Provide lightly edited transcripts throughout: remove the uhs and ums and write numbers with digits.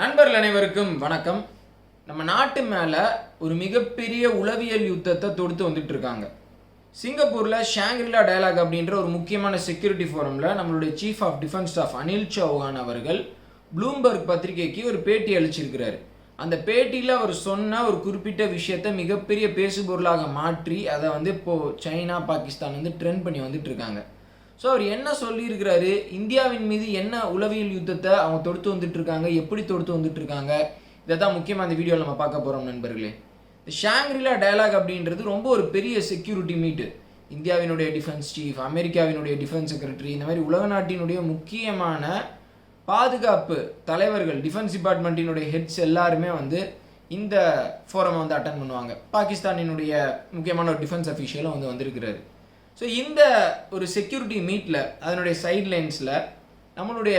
நண்பர்கள் அனைவருக்கும் வணக்கம். நம்ம நாட்டு மேலே ஒரு மிகப்பெரிய உளவியல் யுத்தத்தை தொடுத்து வந்துட்டு இருக்காங்க. சிங்கப்பூரில் ஷாங்க்ரிலா டயலாக் அப்படின்ற ஒரு முக்கியமான செக்யூரிட்டி ஃபோரமில் நம்மளுடைய chief of defence staff Anil Chauhan அவர்கள் ப்ளூம்பர்க் பத்திரிகைக்கு ஒரு பேட்டி அளிச்சிருக்கிறாரு. அந்த பேட்டியில் அவர் சொன்ன ஒரு குறிப்பிட்ட விஷயத்தை மிகப்பெரிய பேசுபொருளாக மாற்றி அதை இப்போது சைனா பாகிஸ்தான் ட்ரெண்ட் பண்ணி வந்துட்டு இருக்காங்க. ஸோ அவர் என்ன சொல்லியிருக்கிறாரு, இந்தியாவின் மீது என்ன உளவியல் யுத்தத்தை அவங்க தொடுத்து வந்துட்டுருக்காங்க, எப்படி தொடுத்து வந்துட்டுருக்காங்க, இதை தான் முக்கியமாக அந்த வீடியோவில் நம்ம பார்க்க போகிறோம் நண்பர்களே. இந்த ஷாங்க்ரிலா டயலாக் அப்படின்றது ரொம்ப ஒரு பெரிய செக்யூரிட்டி மீட்டு. இந்தியாவினுடைய டிஃபென்ஸ் சீஃப், அமெரிக்காவினுடைய டிஃபென்ஸ் செக்ரட்டரி, இந்த மாதிரி உலக நாட்டினுடைய முக்கியமான பாதுகாப்பு தலைவர்கள், டிஃபென்ஸ் டிபார்ட்மெண்ட்டினுடைய ஹெட்ஸ் எல்லாருமே இந்த ஃபோரம் அட்டன் பண்ணுவாங்க. பாகிஸ்தானினுடைய முக்கியமான ஒரு டிஃபென்ஸ் அஃபீஷியலும் வந்திருக்கிறாரு. ஸோ இந்த ஒரு செக்யூரிட்டி மீட்டில் அதனுடைய சைட்லைன்ஸில் நம்மளுடைய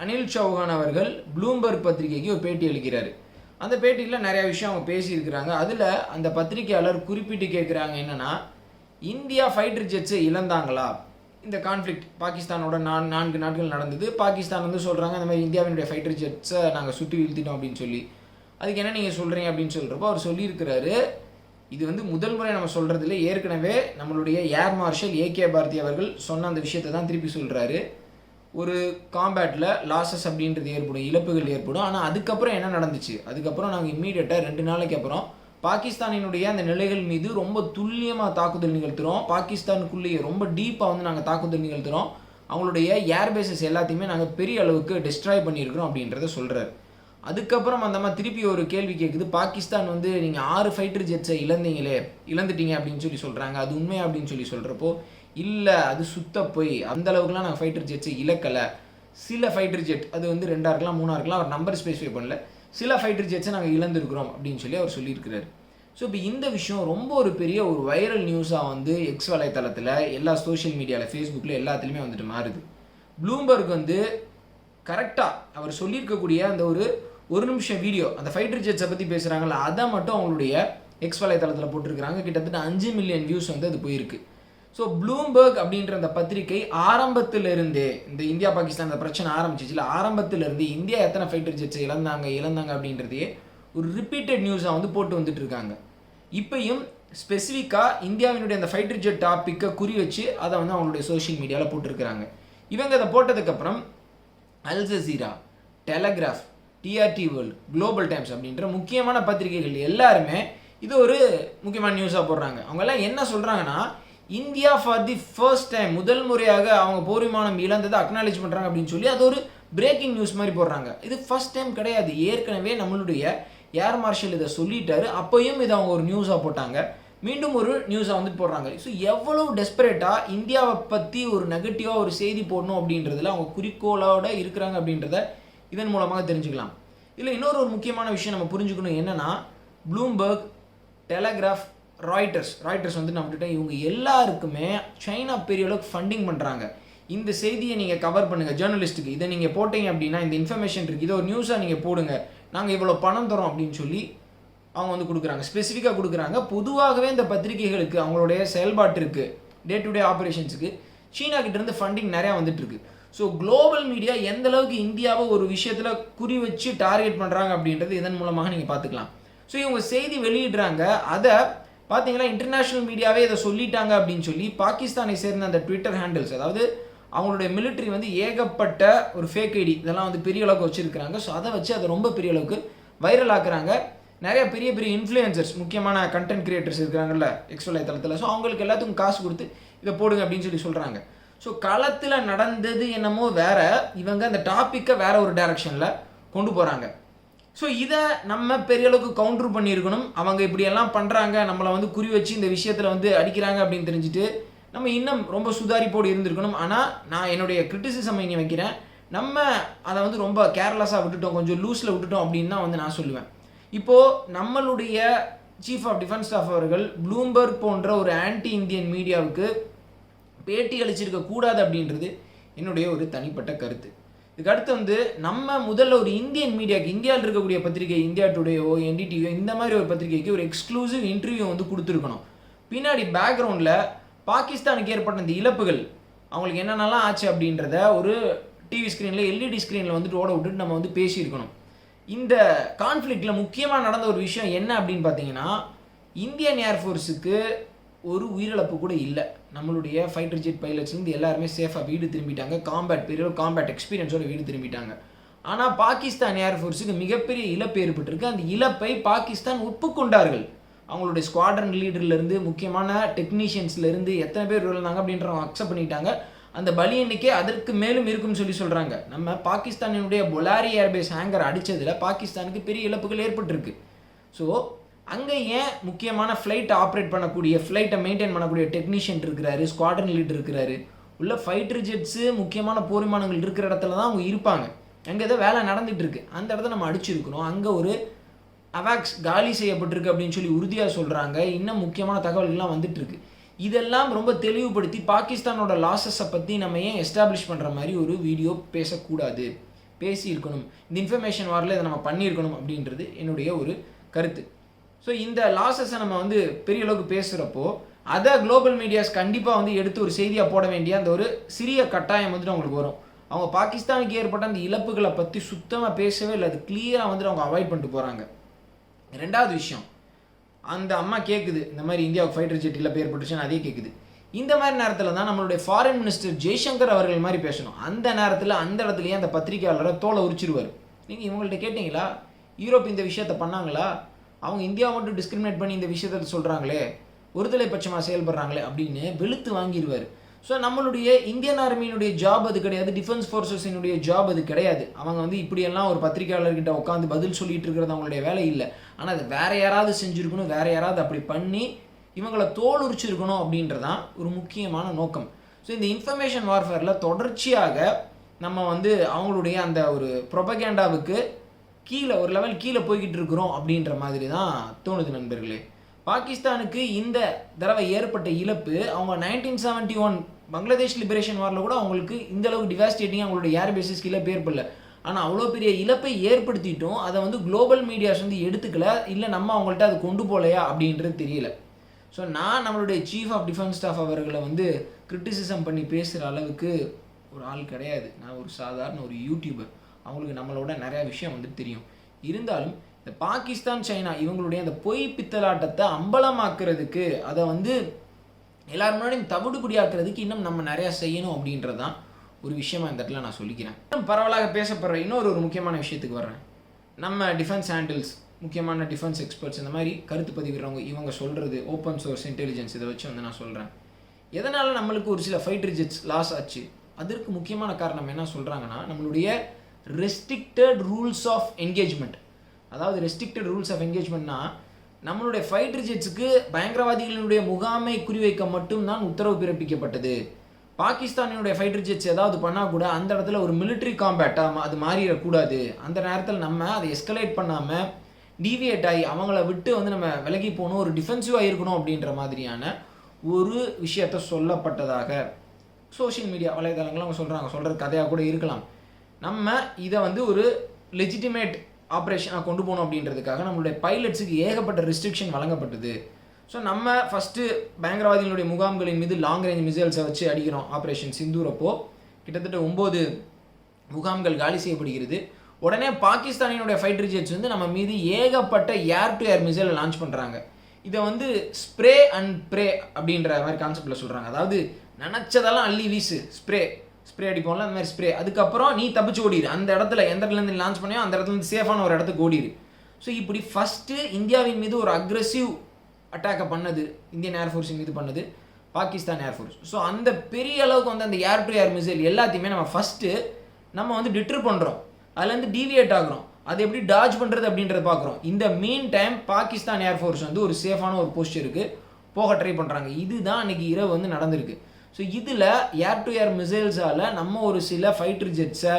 அனில் சௌஹான் அவர்கள் ப்ளூம்பர்க் பத்திரிகைக்கு ஒரு பேட்டி அளிக்கிறாரு. அந்த பேட்டியில் நிறையா விஷயம் அவங்க பேசியிருக்கிறாங்க. அதில் அந்த பத்திரிகையாளர் குறிப்பிட்டு கேட்குறாங்க, என்னென்னா இந்தியா ஃபைட்டர் ஜெட்ஸை இழந்தாங்களா, இந்த கான்ஃப்ளிக்ட் பாகிஸ்தானோட 4 நாட்கள் நடந்தது. பாகிஸ்தான் சொல்கிறாங்க இந்த மாதிரி இந்தியாவினுடைய ஃபைட்டர் ஜெட்ஸை நாங்கள் சுற்றி வீழ்த்திட்டோம் அப்படின்னு சொல்லி. அதுக்கு என்ன நீங்கள் சொல்கிறீங்க அப்படின்னு சொல்கிறப்போ அவர் சொல்லியிருக்கிறாரு, இது முதல் முறை நம்ம சொல்கிறதுல ஏற்கனவே நம்மளுடைய ஏர் மார்ஷல் ஏகே பாரதி அவர்கள் சொன்ன அந்த விஷயத்தை தான் திருப்பி சொல்கிறாரு. ஒரு காம்பேட்டில் லாஸஸ் அப்படின்றது ஏற்படும், இழப்புகள் ஏற்படும். ஆனால் அதுக்கப்புறம் என்ன நடந்துச்சு, அதுக்கப்புறம் நாங்கள் இம்மீடியட்டாக 2 நாளைக்கு அப்புறம் பாகிஸ்தானினுடைய அந்த நிலைகள் மீது ரொம்ப துல்லியமாக தாக்குதல் நிகழ்த்துகிறோம். பாகிஸ்தானுக்குள்ளேயே ரொம்ப டீப்பாக நாங்கள் தாக்குதல் நிகழ்த்துகிறோம். அவங்களுடைய ஏர்பேசஸ் எல்லாத்தையுமே நாங்கள் பெரிய அளவுக்கு டிஸ்ட்ராய் பண்ணியிருக்கிறோம் அப்படின்றத சொல்கிறார். அதுக்கப்புறம் அந்த மாதிரி திருப்பி ஒரு கேள்வி கேட்குது, பாகிஸ்தான் நீங்கள் 6 ஃபைட்டர் ஜெட்ஸை இழந்துட்டீங்க அப்படின்னு சொல்லி சொல்கிறாங்க, அது உண்மையா அப்படின்னு சொல்லி சொல்கிறப்போ, இல்லை அது சுத்த போய் அந்த அளவுக்குலாம் நாங்கள் ஃபைட்டர் ஜெட்ஸை இழக்கலை. சில ஃபைட்டர் ஜெட் அது 2ஆக இருக்கலாம் 3ஆக இருக்கலாம், அவர் நம்பர் ஸ்பெசிஃபை பண்ணல, சில ஃபைட்டர் ஜெட்ஸை நாங்கள் இழந்திருக்கிறோம் அப்படின்னு சொல்லி அவர் சொல்லியிருக்கிறார். ஸோ இப்போ இந்த விஷயம் ரொம்ப ஒரு பெரிய ஒரு வைரல் நியூஸாக எக்ஸ் வலைத்தளத்தில், எல்லா சோஷியல் மீடியாவில், ஃபேஸ்புக்கில் எல்லாத்துலேயுமே மாறுது. ப்ளூம்பர்க் கரெக்டாக அவர் சொல்லியிருக்கக்கூடிய அந்த ஒரு நிமிஷம் வீடியோ, அந்த ஃபைட்டர் ஜெட்ஸை பற்றி பேசுகிறாங்கல்ல, அதை மட்டும் அவங்களுடைய எக்ஸ் வலைத்தளத்தில் போட்டிருக்கிறாங்க. கிட்டத்தட்ட 5 மில்லியன் வியூஸ் அது போயிருக்கு. ஸோ ப்ளூம்பர்க் அப்படின்ற அந்த பத்திரிகை ஆரம்பத்திலிருந்தே, இந்த இந்தியா பாகிஸ்தான் அந்த பிரச்சனை ஆரம்பிச்சிச்சுல, ஆரம்பத்திலிருந்து இந்தியா எத்தனை ஃபைட்டர் ஜெட்ஸை இழந்தாங்க அப்படின்றதையே ஒரு ரிப்பீட்டட் நியூஸாக போட்டு வந்துட்டு இருக்காங்க. இப்பையும் ஸ்பெசிஃபிக்காக இந்தியாவினுடைய அந்த ஃபைட்டர் ஜெட் டாப்பிக்கை குறி வச்சு அதை அவங்களுடைய சோஷியல் மீடியாவில் போட்டிருக்கிறாங்க. இவங்க அதை போட்டதுக்கப்புறம் Al Jazeera, telegraph, TRT world, global times அப்படின்ற முக்கியமான பத்திரிகைகள் எல்லாருமே இது ஒரு முக்கியமான நியூஸாக போடுறாங்க. அவங்கெல்லாம் என்ன சொல்கிறாங்கன்னா, India for the first time, முதல் முறையாக அவங்க போர் விமானம் இழந்ததை அக்னாலேஜ் பண்ணுறாங்க அப்படின்னு சொல்லி அது ஒரு பிரேக்கிங் நியூஸ் மாதிரி போடுறாங்க. இது ஃபர்ஸ்ட் டைம் கிடையாது, ஏற்கனவே நம்மளுடைய ஏர் மார்ஷல் இதை சொல்லிட்டாரு, அப்பையும் இதை அவங்க ஒரு நியூஸாக போட்டாங்க, மீண்டும் ஒரு நியூஸாக போடுறாங்க. ஸோ எவ்வளோ டெஸ்பரேட்டாக இந்தியாவை பற்றி ஒரு நெகட்டிவாக ஒரு செய்தி போடணும் அப்படின்றதுல அவங்க குறிக்கோளோடு இருக்கிறாங்க அப்படின்றத இதன் மூலமாக தெரிஞ்சுக்கலாம். இதில் இன்னொரு முக்கியமான விஷயம் நம்ம புரிஞ்சுக்கணும், என்னென்னா ப்ளூம்பர்க், டெலகிராஃப், ராய்ட்டர்ஸ் நம்மகிட்ட இவங்க எல்லாருக்குமே சைனா பெரிய அளவுக்கு ஃபண்டிங் பண்ணுறாங்க. இந்த செய்தியை நீங்கள் கவர் பண்ணுங்கள், ஜேர்னலிஸ்ட்டுக்கு இதை நீங்கள் போட்டீங்க அப்படின்னா, இந்த இன்ஃபர்மேஷன் இருக்குது, இதை ஒரு நியூஸாக நீங்கள் போடுங்க, நாங்கள் இவ்வளோ பணம் தரோம் அப்படின்னு சொல்லி அவங்க கொடுக்குறாங்க, ஸ்பெசிஃபிக்காக கொடுக்குறாங்க. பொதுவாகவே இந்த பத்திரிகைகளுக்கு அவங்களுடைய செயல்பாட்டிற்கு, டே டு டே ஆப்ரேஷன்ஸுக்கு சீனா கிட்டேருந்து ஃபண்டிங் நிறையா வந்துட்டுருக்கு. ஸோ குளோபல் மீடியா எந்த அளவுக்கு இந்தியாவை ஒரு விஷயத்தில் குறி வச்சு டார்கெட் பண்ணுறாங்க அப்படின்றது இதன் மூலமாக நீங்கள் பார்த்துக்கலாம். ஸோ இவங்க செய்தி வெளியிடுறாங்க, அதை பார்த்தீங்கன்னா இன்டர்நேஷ்னல் மீடியாவே இதை சொல்லிட்டாங்க அப்படின்னு சொல்லி பாகிஸ்தானை சேர்ந்த அந்த ட்விட்டர் ஹேண்டில்ஸ், அதாவது அவங்களுடைய மிலிட்ரி ஏகப்பட்ட ஒரு ஃபேக் ஐடி இதெல்லாம் பெரிய அளவுக்கு வச்சுருக்கிறாங்க. ஸோ அதை வச்சு அதை ரொம்ப பெரிய அளவுக்கு வைரல் ஆக்குறாங்க. நிறைய பெரிய பெரிய இன்ஃப்ளூயன்சர்ஸ், முக்கியமான கண்டென்ட் கிரியேட்டர்ஸ் இருக்கிறாங்கல்ல எக்ஸ் வலைத்தளத்தில், ஸோ அவங்களுக்கு எல்லாத்துக்கும் காசு கொடுத்து இதை போடுங்க அப்படின்னு சொல்லி சொல்கிறாங்க. ஸோ களத்தில் நடந்தது என்னமோ வேற, இவங்க அந்த டாப்பிக்கை வேற ஒரு டைரக்ஷனில் கொண்டு போகிறாங்க. ஸோ இதை நம்ம பெரிய அளவுக்கு கவுண்டர் பண்ணியிருக்கணும். அவங்க இப்படியெல்லாம் பண்ணுறாங்க, நம்மளை குறி வச்சு இந்த விஷயத்தில் அடிக்கிறாங்க அப்படின்னு தெரிஞ்சுட்டு நம்ம இன்னும் ரொம்ப சுதாரிப்போடு இருந்திருக்கணும். ஆனால் நான் என்னுடைய கிரிட்டிசிசம் இங்கே வைக்கிறேன், நம்ம அதை ரொம்ப கேர்லெஸ்ஸாக விட்டுட்டோம், கொஞ்சம் லூஸில் விட்டுட்டோம் அப்படின்னு தான் நான் சொல்லுவேன். இப்போது நம்மளுடைய சீஃப் ஆஃப் டிஃபென்ஸ் ஸ்டாஃப் அவர்கள் ப்ளூம்பர்க் போன்ற ஒரு ஆன்டி இந்தியன் மீடியாவுக்கு பேட்டி அளிச்சிருக்க கூடாது அப்படின்றது என்னுடைய ஒரு தனிப்பட்ட கருத்து. இதுக்கு அடுத்து நம்ம முதல்ல ஒரு இந்தியன் மீடியாவுக்கு, இந்தியாவில் இருக்கக்கூடிய பத்திரிகை இந்தியா டுடேயோ என்டிடிவியோ இந்த மாதிரி ஒரு பத்திரிகைக்கு ஒரு எக்ஸ்க்ளூசிவ் இன்டர்வியூ கொடுத்துருக்கணும். பின்னாடி பேக்ரவுண்டில் பாகிஸ்தானுக்கு ஏற்பட்ட இந்த இழப்புகள், அவங்களுக்கு என்னென்னலாம் ஆச்சு அப்படின்றத ஒரு டிவி ஸ்க்ரீனில், எல்இடி ஸ்க்ரீனில் ஓட விட்டுட்டு நம்ம பேசியிருக்கணும். இந்த கான்ஃப்ளிக்டில் முக்கியமாக நடந்த ஒரு விஷயம் என்ன அப்படின்னு பார்த்தீங்கன்னா, இந்தியன் ஏர்ஃபோர்ஸுக்கு ஒரு உயிரிழப்பு கூட இல்லை. நம்மளுடைய ஃபைட்டர் ஜெட் பைலட்ஸ்லேருந்து எல்லாருமே சேஃபாக வீடு திரும்பிட்டாங்க. பெரிய காம்பேட் எக்ஸ்பீரியன்ஸோட வீடு திரும்பிட்டாங்க. ஆனால் பாகிஸ்தான் ஏர்ஃபோர்ஸுக்கு மிகப்பெரிய இழப்பு ஏற்பட்டிருக்கு. அந்த இழப்பை பாகிஸ்தான் ஒப்புக்கொண்டார்கள். அவங்களுடைய ஸ்குவாட்ரன் லீடர்லேருந்து முக்கியமான டெக்னீஷியன்ஸ்லேருந்து எத்தனை பேர் இருந்தாங்க அப்படின்றவங்க அக்செப்ட் பண்ணிட்டாங்க. அந்த பலி எண்ணிக்கை அதற்கு மேலும் இருக்கும்னு சொல்கிறாங்க. நம்ம பாகிஸ்தானினுடைய பொலாரி ஏர்பேஸ் ஹேங்கர் அடித்ததில் பாகிஸ்தானுக்கு பெரிய இழப்புகள் ஏற்பட்டிருக்கு. ஸோ அங்கே ஏன் முக்கியமான ஃப்ளைட்டை ஆப்ரேட் பண்ணக்கூடிய, ஃப்ளைட்டை மெயின்டைன் பண்ணக்கூடிய டெக்னீஷியன் இருக்கிறாரு, ஸ்குவாட்ரன் லீடர் இருக்கிறாரு, உள்ள ஃபைட்டர் ஜெட்ஸு முக்கியமான போர் விமானங்கள் இருக்கிற இடத்துல தான் அவங்க இருப்பாங்க. அங்கே ஏதோ வேலை நடந்துகிட்டு இருக்கு, அந்த இடத்த நம்ம அடிச்சிருக்கணும். அங்கே ஒரு அவாக்ஸ் காலி செய்யப்பட்டிருக்கு அப்படின்னு சொல்லி உறுதியாக சொல்கிறாங்க. இன்னும் முக்கியமான தகவல்கள்லாம் வந்துட்டுருக்கு. இதெல்லாம் ரொம்ப தெளிவுபடுத்தி பாகிஸ்தானோட லாஸஸை பற்றி நம்ம ஏன் எஸ்டாப்ளிஷ் பண்ணுற மாதிரி ஒரு வீடியோ பேசக்கூடாது, பேசியிருக்கணும். இந்த இன்ஃபர்மேஷன் வாரில் இதை நம்ம பண்ணியிருக்கணும் அப்படின்றது என்னுடைய ஒரு கருத்து. ஸோ இந்த லாஸஸை நம்ம பெரிய அளவுக்கு பேசுகிறப்போ அதை குளோபல் மீடியாஸ் கண்டிப்பாக எடுத்து ஒரு செய்தியாக போட வேண்டிய அந்த ஒரு சிறிய கட்டாயம் அவங்களுக்கு வரும். அவங்க பாகிஸ்தானுக்கு ஏற்பட்ட அந்த இழப்புகளை பற்றி சுத்தமாக பேசவே இல்லை. அது கிளியராக அவங்க அவாய்ட் பண்ணிட்டு போகிறாங்க. ரெண்டாவது விஷயம், அந்த அம்மா கேட்குது இந்த மாதிரி இந்தியாவுக்கு ஃபைட்டர் ஜெட் இழப்பு ஏற்பட்டுச்சுன்னு அதே கேட்குது. இந்த மாதிரி நேரத்தில் தான் நம்மளுடைய ஃபாரின் மினிஸ்டர் ஜெய்சங்கர் அவர்கள் மாதிரி பேசணும். அந்த நேரத்தில் அந்த இடத்துலையே அந்த பத்திரிகையாளரை தோலை உரிச்சிருவார். நீங்கள் இவங்கள்ட்ட கேட்டிங்களா யூரோப் இந்த விஷயத்தை பண்ணாங்களா? அவங்க இந்தியாவை மட்டும் டிஸ்கிரிமினேட் பண்ணி இந்த விஷயத்தை சொல்கிறாங்களே, ஒருதலை பட்சமாக செயல்படுறாங்களே அப்படின்னு வெளுத்து வாங்கிடுவார். ஸோ நம்மளுடைய இந்தியன் ஆர்மியினுடைய ஜாப் அது கிடையாது, டிஃபென்ஸ் ஃபோர்ஸஸினுடைய ஜாப் அது கிடையாது. அவங்க இப்படியெல்லாம் ஒரு பத்திரிகையாளர்கிட்ட உட்காந்து பதில் சொல்லிட்டு இருக்கிறது அவங்களுடைய வேலை இல்லை. ஆனால் அது வேறு யாராவது செஞ்சுருக்கணும், வேறு யாராவது அப்படி பண்ணி இவங்களை தோல் உரிச்சிருக்கணும் அப்படின்றதான் ஒரு முக்கியமான நோக்கம். ஸோ இந்த இன்ஃபர்மேஷன் வார்ஃபேரில் தொடர்ச்சியாக நம்ம அவங்களுடைய அந்த ஒரு ப்ரொபகேண்டாவுக்கு கீழே ஒரு லெவல் கீழே போய்கிட்டு இருக்கிறோம் அப்படின்ற மாதிரி தான் தோணுது நண்பர்களே. பாகிஸ்தானுக்கு இந்த தடவை ஏற்பட்ட இழப்பு அவங்க 1971 பங்களாதேஷ் லிபரேஷன் வாரில் கூட அவங்களுக்கு இந்த அளவுக்கு டிவாஸ்டேட்டிங் அவங்களுடைய ஏர்பேஸஸ்க்கு இழப்பு ஏற்படல. ஆனால் அவ்வளோ பெரிய இழப்பை ஏற்படுத்திட்டோம். அதை குளோபல் மீடியாஸ் எடுத்துக்கல, இல்லை நம்ம அவங்கள்ட்ட அது கொண்டு போகலையா அப்படின்றது தெரியல. ஸோ நான் நம்மளுடைய சீஃப் ஆஃப் டிஃபென்ஸ் ஸ்டாஃப் அவர்களை கிரிட்டிசிசம் பண்ணி பேசுகிற அளவுக்கு ஒரு ஆள் கிடையாது. நான் ஒரு சாதாரண ஒரு யூடியூபர். அவங்களுக்கு நம்மளோட நிறையா விஷயம் தெரியும். இருந்தாலும் இந்த பாகிஸ்தான் சைனா இவங்களுடைய அந்த பொய் பித்தலாட்டத்தை அம்பலமாக்குறதுக்கு, அதை எல்லாரும் முன்னாடியும் தவிடுபடியாக்குறதுக்கு இன்னும் நம்ம நிறையா செய்யணும் அப்படின்றது தான் ஒரு விஷயமா இந்த இடத்துல நான் சொல்லிக்கிறேன். பரவலாக பேசப்படுற இன்னொரு முக்கியமான விஷயத்துக்கு வர்றேன். நம்ம டிஃபென்ஸ் ஹேண்டில்ஸ், முக்கியமான டிஃபென்ஸ் எக்ஸ்பர்ட்ஸ், இந்த மாதிரி கருத்து பதிவிடுறவங்க இவங்க சொல்கிறது ஓப்பன் சோர்ஸ் இன்டெலிஜென்ஸ், இதை வச்சு நான் சொல்கிறேன். எதனால் நம்மளுக்கு ஒரு சில ஃபைட்டர் ஜெட்ஸ் லாஸ் ஆச்சு, அதற்கு முக்கியமான காரணம் என்ன சொல்கிறாங்கன்னா, நம்மளுடைய ரெஸ்ட்ரிக்டட் ரூல்ஸ் ஆஃப் என்கேஜ்மெண்ட். அதாவது ரெஸ்ட்ரிக்டட் ரூல்ஸ் ஆஃப் என்கேஜ்மெண்ட்னா, நம்மளுடைய ஃபைட்டர் ஜெட்ஸுக்கு பயங்கரவாதிகளினுடைய முகாமை குறிவைக்க மட்டும்தான் உத்தரவு பிறப்பிக்கப்பட்டது. பாகிஸ்தானினுடைய ஃபைட்டர் ஜெட்ஸ் ஏதாவது பண்ணால் கூட அந்த இடத்துல ஒரு மிலிட்ரி காம்பேட்டாக அது மாறிடக்கூடாது. அந்த நேரத்தில் நம்ம அதை எஸ்கலேட் பண்ணாமல் டீவியேட் ஆகி அவங்கள விட்டு நம்ம விலகி போகணும், ஒரு டிஃபென்சிவாக இருக்கணும் அப்படின்ற மாதிரியான ஒரு விஷயத்த சொல்லப்பட்டதாக சோஷியல் மீடியா வலைதளங்கள் அவங்க சொல்கிறது கதையாக கூட இருக்கலாம். நம்ம இதை ஒரு லெஜிட்டிமேட் ஆப்ரேஷனாக கொண்டு போகணும் அப்படின்றதுக்காக நம்மளுடைய பைலட்ஸுக்கு ஏகப்பட்ட ரெஸ்ட்ரிக்ஷன் வழங்கப்பட்டது. ஸோ நம்ம ஃபஸ்ட்டு பயங்கரவாதிகளுடைய முகாம்களின் மீது லாங் ரேஞ்ச் மிசைல்ஸை வச்சு அடிக்கிறோம். ஆப்ரேஷன் சிந்தூர் அப்போ கிட்டத்தட்ட 9 முகாம்கள் காலி செய்யப்படுகிறது. உடனே பாகிஸ்தானினுடைய ஃபைட்டர் ஜெட்ஸ் நம்ம மீது ஏகப்பட்ட ஏர் டு ஏர் மிசைலை லான்ச் பண்ணுறாங்க. இதை ஸ்ப்ரே அண்ட் ப்ரே அப்படின்ற மாதிரி கான்செப்டில் சொல்கிறாங்க. அதாவது நினச்சதெல்லாம் அள்ளி வீசு, ஸ்ப்ரே அடிப்போம்ல, அந்த மாதிரி ஸ்ப்ரே. அதுக்கப்புறம் நீ தப்பிச்சு ஓடிடு, அந்த இடத்துல எந்த இடத்துலேருந்து லான்ச் பண்ணியோ அந்த இடத்துலேருந்து சேஃபான ஒரு இடத்துக்கு ஓடிடு. ஸோ இப்படி ஃபஸ்ட்டு இந்தியாவின் மீது ஒரு அக்ரெசிவ் அட்டாக்கை பண்ணது, இந்தியன் ஏர்ஃபோர்ஸின் மீது பண்ணது பாகிஸ்தான் ஏர்ஃபோர்ஸ். ஸோ அந்த பெரிய அளவுக்கு அந்த ஏர் டு ஏர் மிசைல் எல்லாத்தையுமே நம்ம ஃபஸ்ட்டு நம்ம டிட்டர் பண்ணுறோம், அதுலேருந்து டீவியேட் ஆகிறோம். அதை எப்படி டாஜ் பண்ணுறது அப்படின்றத பார்க்குறோம். இந்த மீன் டைம் பாகிஸ்தான் ஏர்ஃபோர்ஸ் ஒரு சேஃபான ஒரு போஸ்டருக்கு போக ட்ரை பண்ணுறாங்க. இதுதான் அன்றைக்கி இரவு நடந்திருக்கு. ஸோ இதில் ஏர் டு ஏர் மிசைல்ஸால் நம்ம ஒரு சில ஃபைட்டர் ஜெட்ஸை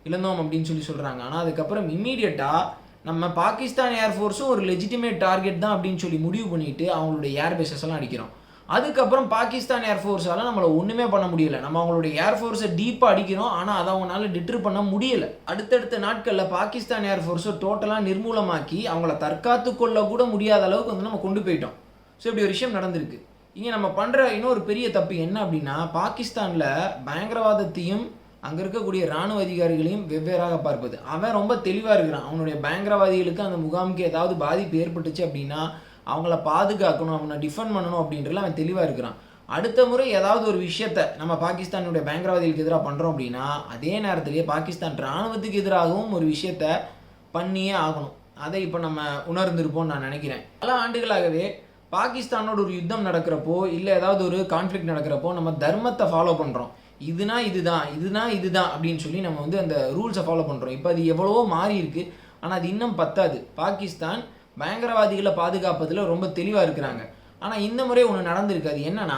இழந்தோம் அப்படின்னு சொல்கிறாங்க. ஆனால் அதுக்கப்புறம் இம்மீடியட்டாக நம்ம பாகிஸ்தான் ஏர்ஃபோர்ஸும் ஒரு லெஜிட்டிமேட் டார்கெட் தான் அப்படின்னு சொல்லி முடிவு பண்ணிவிட்டு அவங்களுடைய ஏர்பேஸஸ் எல்லாம் அடிக்கிறோம். அதுக்கப்புறம் பாகிஸ்தான் ஏர்ஃபோர்ஸால் நம்மளை ஒன்றுமே பண்ண முடியலை. நம்ம அவங்களுடைய ஏர்ஃபோர்ஸை டீப்பாக அடிக்கிறோம், ஆனால் அதை அவங்களால டிட்டர் பண்ண முடியலை. அடுத்தடுத்த நாட்களில் பாகிஸ்தான் ஏர்ஃபோர்ஸை டோட்டலாக நிர்மூலமாக்கி அவங்கள தற்காத்து கொள்ள கூட முடியாத அளவுக்கு நம்ம கொண்டு போயிட்டோம். ஸோ இப்படி ஒரு விஷயம் நடந்திருக்கு. இங்கே நம்ம பண்ணுற இன்னொரு பெரிய தப்பு என்ன அப்படின்னா, பாகிஸ்தானில் பயங்கரவாதத்தையும் அங்கே இருக்கக்கூடிய இராணுவ அதிகாரிகளையும் வெவ்வேறாக பார்ப்பது. அவன் ரொம்ப தெளிவாக இருக்கிறான். அவனுடைய பயங்கரவாதிகளுக்கு அந்த முகாமுக்கு ஏதாவது பாதிப்பு ஏற்பட்டுச்சு அப்படின்னா அவங்கள பாதுகாக்கணும், அவனை டிஃபெண்ட் பண்ணணும் அப்படின்றதுல அவன் தெளிவாக இருக்கிறான். அடுத்த முறை ஏதாவது ஒரு விஷயத்த நம்ம பாகிஸ்தானுடைய பயங்கரவாதிகளுக்கு எதிராக பண்ணுறோம் அப்படின்னா அதே நேரத்திலேயே பாகிஸ்தான் இராணுவத்துக்கு எதிராகவும் ஒரு விஷயத்த பண்ணியே ஆகணும். அதை இப்போ நம்ம உணர்ந்திருப்போம்னு நான் நினைக்கிறேன். பல ஆண்டுகளாகவே பாகிஸ்தானோட ஒரு யுத்தம் நடக்கிறப்போ இல்லை ஏதாவது ஒரு கான்ஃப்ளிக்ட் நடக்கிறப்போ நம்ம தர்மத்தை ஃபாலோ பண்ணுறோம். இதுனா இதுதான் அப்படின்னு சொல்லி நம்ம வந்து அந்த ரூல்ஸை ஃபாலோ பண்ணுறோம். இப்போ அது எவ்வளவோ மாறி இருக்குது, ஆனால் அது இன்னும் பத்தாது. பாகிஸ்தான் பயங்கரவாதிகளை பாதுகாப்பதில் ரொம்ப தெளிவாக இருக்கிறாங்க. ஆனால் இந்த முறை ஒன்று நடந்திருக்கு. அது என்னன்னா,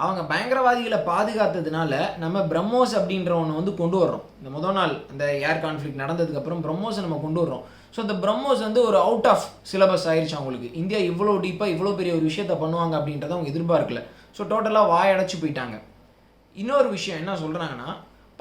அவங்க பயங்கரவாதிகளை பாதுகாத்ததுனால நம்ம பிரம்மோஸ் அப்படின்ற ஒன்று வந்து கொண்டு வர்றோம். இந்த முதல் நாள் அந்த ஏர் கான்ஃப்ளிக்ட் நடந்ததுக்கப்புறம் பிரம்மோஸை நம்ம கொண்டு வர்றோம். ஸோ அந்த பிரம்மோஸ் வந்து ஒரு அவுட் ஆஃப் சிலபஸ் ஆயிடுச்சு அவங்களுக்கு. இந்தியா இவ்வளோ டீப்பாக இவ்வளோ பெரிய ஒரு விஷயத்த பண்ணுவாங்க அப்படின்றத அவங்க எதிர்பார்க்கல. ஸோ டோட்டலாக வாயடைச்சு போயிட்டாங்க. இன்னொரு விஷயம் என்ன சொல்கிறாங்கன்னா,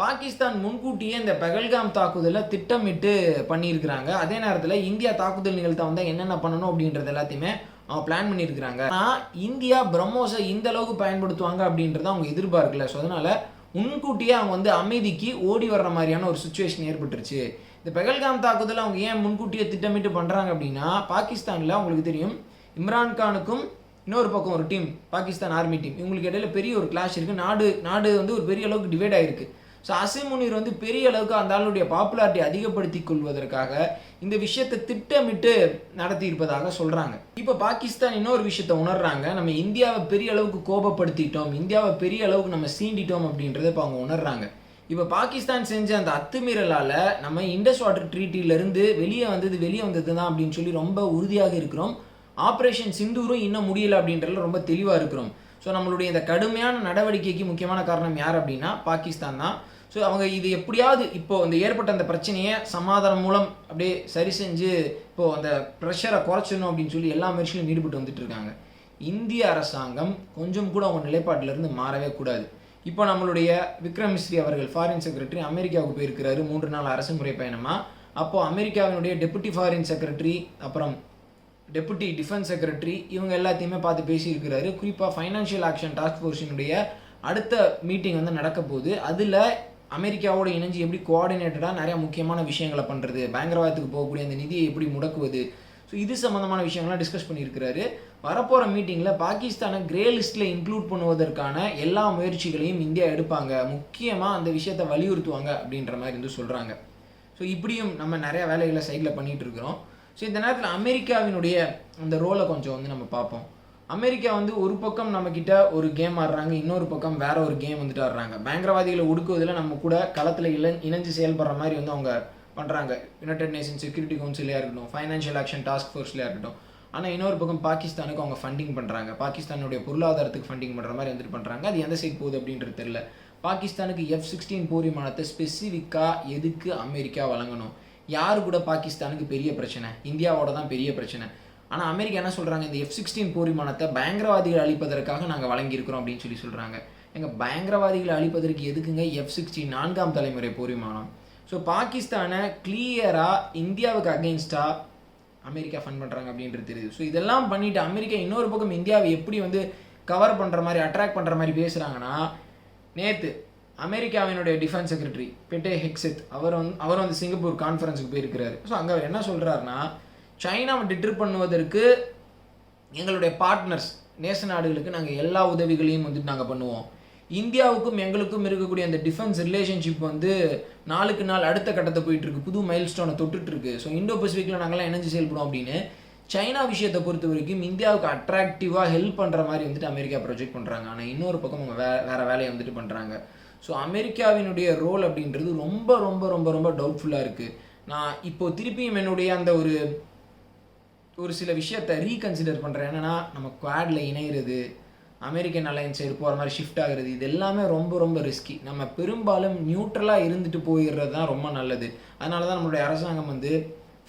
பாகிஸ்தான் முன்கூட்டியே இந்த பகல்காம் தாக்குதலை திட்டமிட்டு பண்ணியிருக்கிறாங்க. அதே நேரத்தில் இந்தியா தாக்குதல் நிகழ்த்த வந்தால் என்னென்ன பண்ணணும் அப்படின்றது எல்லாத்தையுமே அவங்க பிளான் பண்ணியிருக்கிறாங்க. ஆனால் இந்தியா பிரம்மோஸை இந்த அளவுக்கு பயன்படுத்துவாங்க அப்படின்றத அவங்க எதிர்பார்க்கல. ஸோ அதனால் முன்கூட்டியே அவங்க வந்து அமைதிக்கு ஓடி வர்ற மாதிரியான ஒரு சுச்சுவேஷன் ஏற்பட்டுருச்சு. இந்த பகல்காம் தாக்குதலை அவங்க ஏன் முன்கூட்டியே திட்டமிட்டு பண்ணுறாங்க அப்படின்னா, பாகிஸ்தானில் அவங்களுக்கு தெரியும் இம்ரான்கானுக்கும் இன்னொரு பக்கம் ஒரு டீம் பாகிஸ்தான் ஆர்மி டீம் இவங்களுக்கு இடையில பெரிய ஒரு கிளாஷ் இருக்குது. நாடு வந்து ஒரு பெரிய அளவுக்கு டிவைட் ஆகிருக்கு. ஸோ அசிம் முனீர் வந்து பெரிய அளவுக்கு அந்த ஆளுடைய பாப்புலாரிட்டி அதிகப்படுத்தி கொள்வதற்காக இந்த விஷயத்தை திட்டமிட்டு நடத்தி இருப்பதாக சொல்கிறாங்க. இப்போ பாகிஸ்தான் இன்னொரு விஷயத்தை உணர்றாங்க. நம்ம இந்தியாவை பெரிய அளவுக்கு கோபப்படுத்திட்டோம், இந்தியாவை பெரிய அளவுக்கு நம்ம சீண்டிட்டோம் அப்படின்றத இப்போ அவங்க உணர்றாங்க. இப்போ பாகிஸ்தான் செஞ்ச அந்த அத்துமீறலால் நம்ம இண்டஸ் வாட்டர் ட்ரீட்டிலிருந்து வெளியே வந்தது தான் அப்படின்னு சொல்லி ரொம்ப உறுதியாக இருக்கிறோம். ஆப்ரேஷன் சிந்தூரும் இன்னும் முடியலை அப்படின்றதுல ரொம்ப தெளிவாக இருக்கிறோம். ஸோ நம்மளுடைய இந்த கடுமையான நடவடிக்கைக்கு முக்கியமான காரணம் யார் அப்படின்னா பாகிஸ்தான் தான். ஸோ அவங்க இது எப்படியாவது இப்போது அந்த ஏற்பட்ட அந்த பிரச்சனையை சமாதானம் மூலம் அப்படியே சரி செஞ்சு இப்போது அந்த ப்ரெஷரை குறைச்சிடணும் அப்படின்னு சொல்லி எல்லா முயற்சியிலும் ஈடுபட்டு வந்துட்டு இருக்காங்க. இந்திய அரசாங்கம் கொஞ்சம் கூட அவங்க நிலைப்பாட்டிலிருந்து மாறவே கூடாது. இப்போ நம்மளுடைய விக்ரம் மிஸ்ரி அவர்கள் ஃபாரின் செக்ரட்டரி அமெரிக்காவுக்கு போயிருக்கிறாரு 3 நாள் அரசு முறை பயணமாக. அப்போது அமெரிக்காவினுடைய டெபுட்டி ஃபாரின் செக்ரட்டரி அப்புறம் டெபுட்டி டிஃபென்ஸ் செக்ரட்டரி இவங்க எல்லாத்தையுமே பார்த்து பேசியிருக்கிறாரு. குறிப்பாக ஃபைனான்ஷியல் ஆக்ஷன் டாஸ்க் ஃபோர்ஸினுடைய அடுத்த மீட்டிங் வந்து நடக்க போகுது. அதில் அமெரிக்காவோட இணைஞ்சு எப்படி கோஆர்டினேட்டடாக நிறையா முக்கியமான விஷயங்களை பண்ணுறது, பயங்கரவாதத்துக்கு போகக்கூடிய அந்த நிதியை எப்படி முடக்குவது, ஸோ இது சம்மந்தமான விஷயங்கள்லாம் டிஸ்கஸ் பண்ணியிருக்கிறாரு. வரப்போகிற மீட்டிங்கில் பாகிஸ்தானை கிரே லிஸ்ட்டில் இன்க்ளூட் பண்ணுவதற்கான எல்லா முயற்சிகளையும் இந்தியா எடுப்பாங்க, முக்கியமாக அந்த விஷயத்தை வலியுறுத்துவாங்க அப்படின்ற மாதிரி வந்து சொல்கிறாங்க. ஸோ இப்படியும் நம்ம நிறையா வேலைகளை சைடில் பண்ணிகிட்டு இருக்கிறோம். ஸோ இந்த நேரத்தில் அமெரிக்காவினுடைய அந்த ரோலை கொஞ்சம் வந்து நம்ம பார்ப்போம். அமெரிக்கா வந்து ஒரு பக்கம் நம்மக்கிட்ட ஒரு கேம் ஆடுறாங்க, இன்னொரு பக்கம் வேற ஒரு கேம் வந்துட்டு ஆடுறாங்க. பயங்கரவாதிகளை ஒடுக்குவதில் நம்ம கூட களத்தில் இணைஞ்சு செயல்படுற மாதிரி வந்து அவங்க பண்ணுறாங்க. யுனைடெட் நேஷன் செக்யூரிட்டி கவுன்சிலையாக இருக்கட்டும், ஃபைனான்ஷியல் ஆக்ஷன் டாஸ்க் ஃபோர்ஸ்லையாக இருக்கட்டும். ஆனால் இன்னொரு பக்கம் பாகிஸ்தானுக்கு அவங்க ஃபண்டிங் பண்ணுறாங்க, பாகிஸ்தானுடைய பொருளாதாரத்துக்கு ஃபண்டிங் பண்ணுற மாதிரி வந்துட்டு பண்ணுறாங்க. அது எந்த சைட் போகுது அப்படின்றது தெரியல. பாகிஸ்தானுக்கு F-16 போர் விமானத்தை ஸ்பெசிஃபிக்காக எதுக்கு அமெரிக்கா வழங்கணும்? யாரு கூட பாகிஸ்தானுக்கு பெரிய பிரச்சனை? இந்தியாவோட தான் பெரிய பிரச்சனை. ஆனால் அமெரிக்கா என்ன சொல்கிறாங்க, இந்த F-16 போர் விமானத்தை பயங்கரவாதிகளை அழிப்பதற்காக நாங்கள் வழங்கியிருக்கிறோம் அப்படின்னு சொல்கிறாங்க. எங்கள் பயங்கரவாதிகளை அழிப்பதற்கு எதுக்குங்க F-16 4ஆம் தலைமுறை போர் விமானம்? ஸோ பாகிஸ்தானை கிளியராக இந்தியாவுக்கு அகெயின்ஸ்டாக அமெரிக்கா ஃபண்ட் பண்ணுறாங்க அப்படின்றது தெரியுது. ஸோ இதெல்லாம் பண்ணிவிட்டு அமெரிக்கா இன்னொரு பக்கம் இந்தியாவை எப்படி வந்து கவர் பண்ணுற மாதிரி அட்ராக்ட் பண்ணுற மாதிரி பேசுகிறாங்கன்னா, நேற்று அமெரிக்காவினுடைய டிஃபென்ஸ் செக்ரட்டரி பெட்டே ஹெக்ஸெத் அவர் வந்து சிங்கப்பூர் கான்ஃபரன்ஸுக்கு போயிருக்கிறாரு. ஸோ அங்கே அவர் என்ன சொல்கிறாருன்னா, சைனாவை டிட்டர் பண்ணுவதற்கு எங்களுடைய பார்ட்னர்ஸ் நேச நாடுகளுக்கு நாங்கள் எல்லா உதவிகளையும் வந்துட்டு நாங்கள் பண்ணுவோம். இந்தியாவுக்கும் எங்களுக்கும் இருக்கக்கூடிய அந்த டிஃபென்ஸ் ரிலேஷன்ஷிப் வந்து நாளுக்கு நாள் அடுத்த கட்டத்தை போயிட்டுருக்கு, புது மைல் ஸ்டோனை தொட்டுட்ருக்கு. ஸோ இண்டோ பசிபிக்கில் நாங்கள்லாம் இணைஞ்சு செயல்படும் அப்படின்னு சைனா விஷயத்தை பொறுத்த வரைக்கும் இந்தியாவுக்கு அட்ராக்டிவாக ஹெல்ப் பண்ணுற மாதிரி வந்துட்டு அமெரிக்கா ப்ரொஜெக்ட் பண்ணுறாங்க. ஆனால் இன்னொரு பக்கம் அவங்க வேறு வேலையை வந்துட்டு பண்ணுறாங்க. ஸோ அமெரிக்காவினுடைய ரோல் அப்படின்றது ரொம்ப ரொம்ப ரொம்ப ரொம்ப டவுட்ஃபுல்லாக இருக்குது. நான் இப்போது திருப்பியும் என்னுடைய அந்த ஒரு சில விஷயத்தை ரீகன்சிடர் பண்ணுறேன். என்னென்னா, நம்ம குவாடில் இணைகிறது, அமெரிக்கன் அலையன்ஸ் சைடு போகிற மாதிரி ஷிஃப்ட் ஆகுறது, இது எல்லாமே ரொம்ப ரொம்ப ரிஸ்கி. நம்ம பெரும்பாலும் நியூட்ரலாக இருந்துட்டு போயிடுறது தான் ரொம்ப நல்லது. அதனால தான் நம்மளுடைய அரசாங்கம் வந்து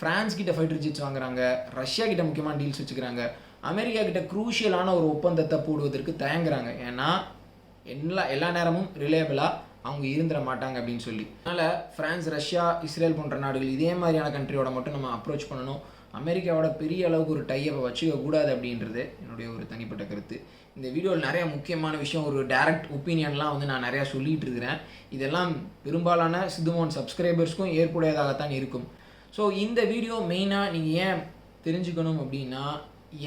ஃப்ரான்ஸ் கிட்ட ஃபைட்டர் ஜெட்ஸ் வாங்குறாங்க, ரஷ்யா கிட்ட முக்கியமான டீல்ஸ் வச்சுக்கிறாங்க, அமெரிக்கா கிட்ட குரூஷியலான ஒரு ஒப்பந்தத்தை போடுவதற்கு தயங்குறாங்க. ஏன்னா எல்லா நேரமும் ரிலேபிளாக அவங்க இருந்துட மாட்டாங்க அப்படின்னு சொல்லி. அதனால் ஃப்ரான்ஸ், ரஷ்யா, இஸ்ரேல் போன்ற நாடுகள் இதே மாதிரியான கண்ட்ரியோட மட்டும் நம்ம அப்ரோச் பண்ணணும். அமெரிக்காவோட பெரிய அளவுக்கு ஒரு டைப்பை வச்சுக்க கூடாது அப்படின்றது என்னுடைய ஒரு தனிப்பட்ட கருத்து. இந்த வீடியோவில் நிறைய முக்கியமான விஷயம், ஒரு டைரக்ட் ஒப்பீனியன்லாம் வந்து நான் நிறையா சொல்லிகிட்டு இருக்கிறேன். இதெல்லாம் பெரும்பாலான சித்துமோன் சப்ஸ்கிரைபர்ஸ்க்கும் ஏற்புடையதாகத்தான் இருக்கும். ஸோ இந்த வீடியோ மெயினாக நீங்கள் ஏன் தெரிஞ்சுக்கணும் அப்படின்னா,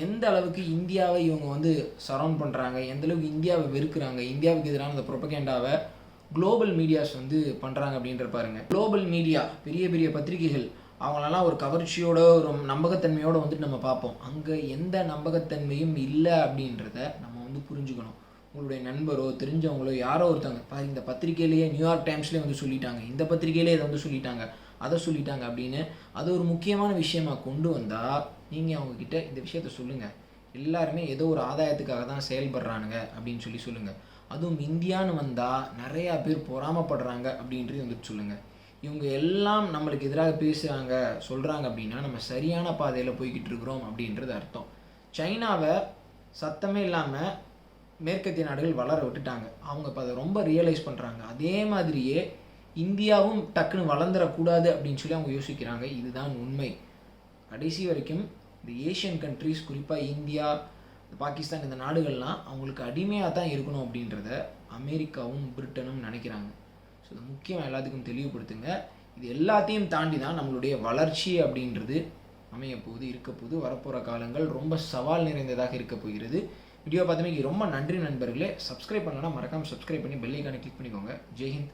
எந்த அளவுக்கு இந்தியாவை இவங்க வந்து சரவுண்ட் பண்ணுறாங்க, எந்த அளவுக்கு இந்தியாவை வெறுக்கிறாங்க, இந்தியாவுக்கு எதிரான அந்த ப்ரொபகேண்டாவை குளோபல் மீடியாஸ் வந்து பண்ணுறாங்க அப்படின்ற பாருங்க. குளோபல் மீடியா, பெரிய பெரிய பத்திரிகைகள், அவங்களெல்லாம் ஒரு கவர்ச்சியோட ஒரு நம்பகத்தன்மையோடு வந்துட்டு நம்ம பார்ப்போம். அங்கே எந்த நம்பகத்தன்மையும் இல்லை அப்படின்றத நம்ம வந்து புரிஞ்சுக்கணும். உங்களுடைய நண்பரோ தெரிஞ்சவங்களோ யாரோ ஒருத்தவங்க இந்த பத்திரிகையிலேயே நியூயார்க் டைம்ஸ்லேயே வந்து சொல்லிட்டாங்க, இந்த பத்திரிகையிலே இதை வந்து சொல்லிட்டாங்க, அதை சொல்லிட்டாங்க அப்படின்னு அது ஒரு முக்கியமான விஷயமாக கொண்டு வந்தால் நீங்கள் அவங்கக்கிட்ட இந்த விஷயத்த சொல்லுங்கள். எல்லாருமே ஏதோ ஒரு ஆதாயத்துக்காக தான் செயல்படுறானுங்க அப்படின்னு சொல்லுங்கள். அதுவும் இந்தியான்னு வந்தால் நிறையா பேர் பொறாமப்படுறாங்க அப்படின்றது வந்துட்டு சொல்லுங்கள். இவங்க எல்லாம் நம்மளுக்கு எதிராக பேசுகிறாங்க சொல்கிறாங்க அப்படின்னா நம்ம சரியான பாதையில் போய்கிட்டு இருக்கிறோம் அப்படின்றது அர்த்தம். சைனாவை சத்தமே இல்லாமல் மேற்கத்திய நாடுகள் வளர விட்டுட்டாங்க. அவங்க இப்போ அதை ரொம்ப ரியலைஸ் பண்ணுறாங்க. அதே மாதிரியே இந்தியாவும் டக்குன்னு வளர்ந்துடக்கூடாது அப்படின்னு சொல்லி அவங்க யோசிக்கிறாங்க. இதுதான் உண்மை. கடைசி வரைக்கும் இந்த ஏஷியன் கண்ட்ரிஸ், குறிப்பாக இந்தியா, பாகிஸ்தான், இந்த நாடுகள்லாம் அவங்களுக்கு அடிமையாக தான் இருக்கணும் அப்படின்றத அமெரிக்காவும் பிரிட்டனும் நினைக்கிறாங்க. ஸோ இது முக்கியம், எல்லாத்துக்கும் தெளிவுபடுத்துங்க. இது எல்லாத்தையும் தாண்டி தான் நம்மளுடைய வளர்ச்சி அப்படின்றது அமையப்போகுது, இருக்கப்போகுது. வரப்போகிற காலங்கள் ரொம்ப சவால் நிறைந்ததாக இருக்க போகிறது. வீடியோ பார்த்தமைக்கு ரொம்ப நன்றி நண்பர்களே. சப்ஸ்கிரைப் பண்ணலன்னா மறக்காமல் சப்ஸ்கிரைப் பண்ணி பெல் ஐக்கானை கிளிக் பண்ணிக்கோங்க. ஜெய்ஹிந்த்.